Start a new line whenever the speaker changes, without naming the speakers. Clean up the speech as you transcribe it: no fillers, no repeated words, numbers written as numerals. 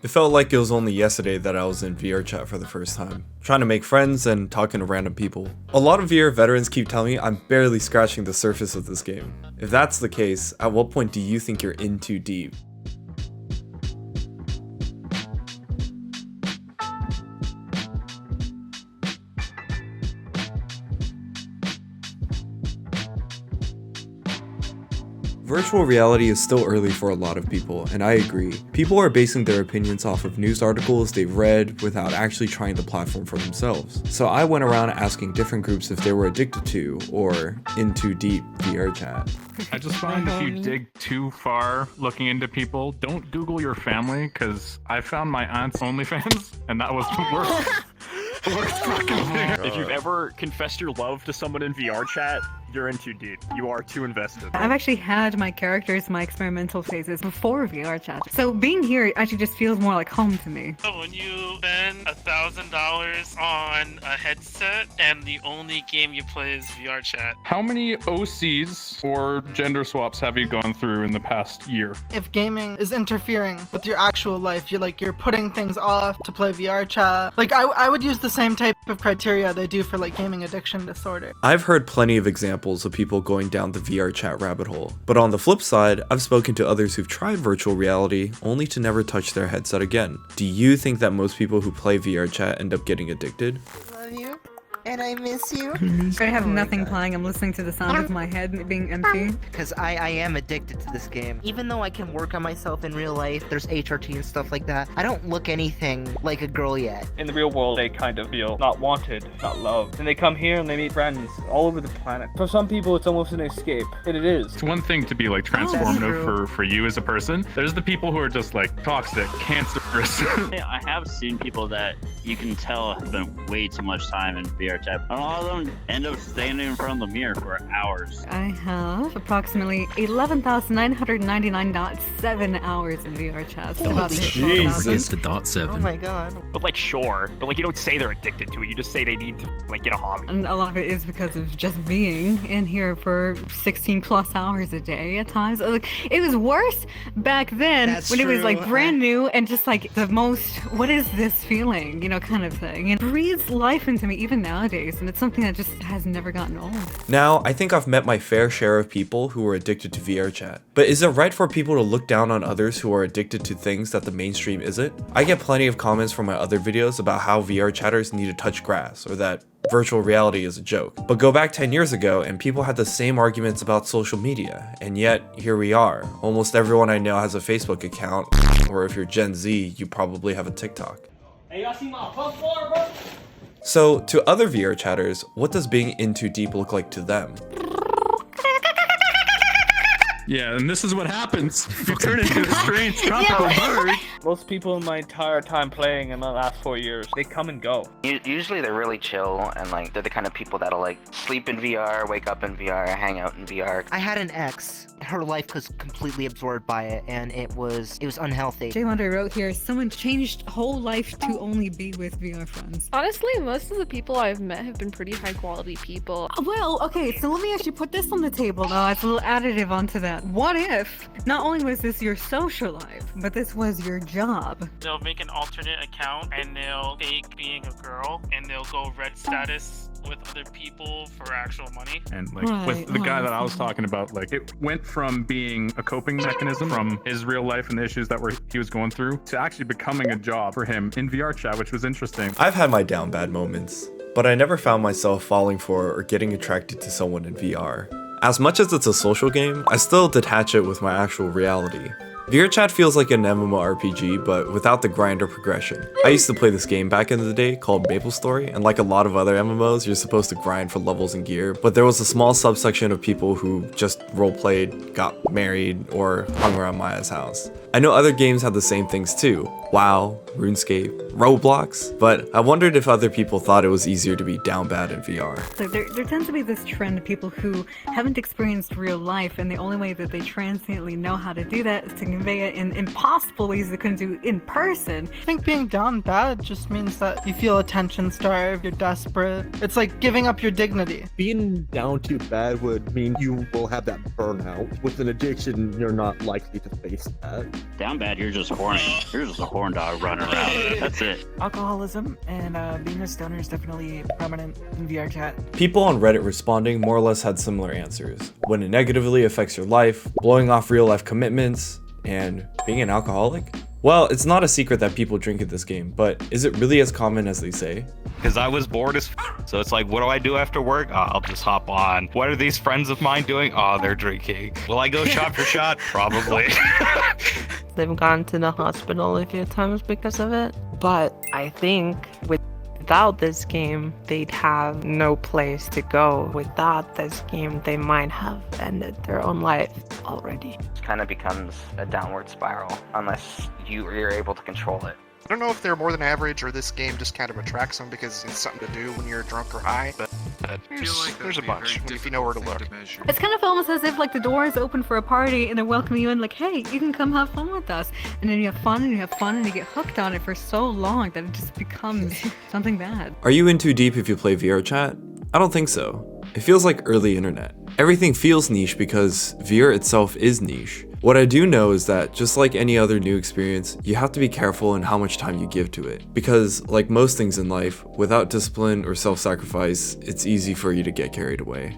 It felt like it was only yesterday that I was in VRChat for the first time, trying to make friends and talking to random people. A lot of VR veterans keep telling me I'm barely scratching the surface of this game. If that's the case, at what point do you think you're in too deep? Virtual reality is still early for a lot of people, and I agree. People are basing their opinions off of news articles they've read without actually trying the platform for themselves. So I went around asking different groups if they were addicted to, or in too deep, VRChat.
I just find if you dig too far looking into people, don't Google your family, because I found my aunt's OnlyFans, and that was the worst. Worst fucking thing.
If you've ever confessed your love to someone in VRChat, you're in too deep. You are too invested.
I've actually had my characters, my experimental phases before VRChat. So being here actually just feels more like home to me.
When you spend $1,000 on a headset and the only game you play is VRChat.
How many OCs or gender swaps have you gone through in the past year?
If gaming is interfering with your actual life, you're putting things off to play VRChat. Like I would use the same type of criteria they do for like gaming addiction disorder.
I've heard plenty of examples of people going down the VRChat rabbit hole. But on the flip side, I've spoken to others who've tried virtual reality only to never touch their headset again. Do you think that most people who play VRChat end up getting addicted?
Love you. And I miss you.
I have nothing playing. I'm listening to the sound of my head being empty.
Because I am addicted to this game. Even though I can work on myself in real life, there's HRT and stuff like that, I don't look anything like a girl yet.
In the real world, they kind of feel not wanted, not loved. And they come here and they meet friends all over the planet. For some people, it's almost an escape. And it is.
It's one thing to be like transformative for you as a person. There's the people who are just like toxic, cancerous.
I have seen people that you can tell have spent way too much time in VRChat. And a lot of them end up standing in front of the mirror for hours.
I have approximately 11,999.7 hours in VRChat.
Holy
Jesus.
The .7.
Oh my god.
But like, sure. But like, you don't say they're addicted to it. You just say they need to like get a hobby.
And a lot of it is because of just being in here for 16 plus hours a day at times. Like, it was worse back then.
That's
when it was like
true.
brand new and just like the most, what is this feeling, you know, kind of thing. And it breathes life into me even nowadays, and it's something that just has never gotten old.
Now, I think I've met my fair share of people who are addicted to VRChat. But is it right for people to look down on others who are addicted to things that the mainstream isn't? I get plenty of comments from my other videos about how VRChatters need to touch grass, or that virtual reality is a joke. But go back 10 years ago and people had the same arguments about social media, and yet here we are. Almost everyone I know has a Facebook account, or if you're Gen Z, you probably have a TikTok.
Hey, y'all see my front floor, bro?
So, to other VRChatters, what does being in too deep look like to them?
Yeah, and this is what happens. You turn into a strange tropical bird.
Most people in my entire time playing in the last 4 years, they come and go.
Usually they're really chill, and like they're the kind of people that'll like sleep in VR, wake up in VR, hang out in VR.
I had an ex. Her life was completely absorbed by it, and it was unhealthy.
Jay Wonder wrote here, someone changed whole life to only be with VR friends.
Honestly, most of the people I've met have been pretty high quality people.
Well, okay, so let me actually put this on the table though, as a little additive onto that. What if not only was this your social life, but this was your job?
They'll make an alternate account and they'll fake being a girl and they'll go red status with other people for actual money.
And like with the guy that I was talking about, like it went from being a coping mechanism from his real life and the issues that he was going through to actually becoming a job for him in VRChat, which was interesting.
I've had my down bad moments, but I never found myself falling for or getting attracted to someone in VR. As much as it's a social game, I still detach it with my actual reality. VRChat feels like an MMORPG, but without the grind or progression. I used to play this game back in the day called MapleStory, and like a lot of other MMOs, you're supposed to grind for levels and gear, but there was a small subsection of people who just roleplayed, got married, or hung around Maya's house. I know other games have the same things too. WoW, RuneScape, Roblox, but I wondered if other people thought it was easier to be down bad in VR.
So there tends to be this trend of people who haven't experienced real life, and the only way that they transiently know how to do that is to convey it in impossible ways they couldn't do in person.
I think being down bad just means that you feel attention starved, you're desperate. It's like giving up your dignity.
Being down too bad would mean you will have that burnout. With an addiction, you're not likely to face that.
Down bad, you're just horny. You're just a horn dog running around. That's it.
Alcoholism and being a stoner is definitely prominent in VRChat.
People on Reddit responding more or less had similar answers. When it negatively affects your life, blowing off real life commitments, and being an alcoholic? Well, it's not a secret that people drink in this game, but is it really as common as they say?
Because I was bored as so it's like, what do I do after work? Oh, I'll just hop on. What are these friends of mine doing? Oh, they're drinking. Will I go shot for shot? Probably.
They've gone to the hospital a few times because of it, but I think without this game, they'd have no place to go. Without this game, they might have ended their own life already.
It kind of becomes a downward spiral unless you're able to control it.
I don't know if they're more than average or this game just kind of attracts them because it's something to do when you're drunk or high, but there's a bunch if you know where to look.
It's kind of almost as if like the door is open for a party and they're welcoming you in like, hey, you can come have fun with us. And then you have fun and you have fun and you get hooked on it for so long that it just becomes something bad.
Are you in too deep if you play VRChat? I don't think so. It feels like early internet. Everything feels niche because VR itself is niche. What I do know is that just like any other new experience, you have to be careful in how much time you give to it. Because like most things in life, without discipline or self-sacrifice, it's easy for you to get carried away.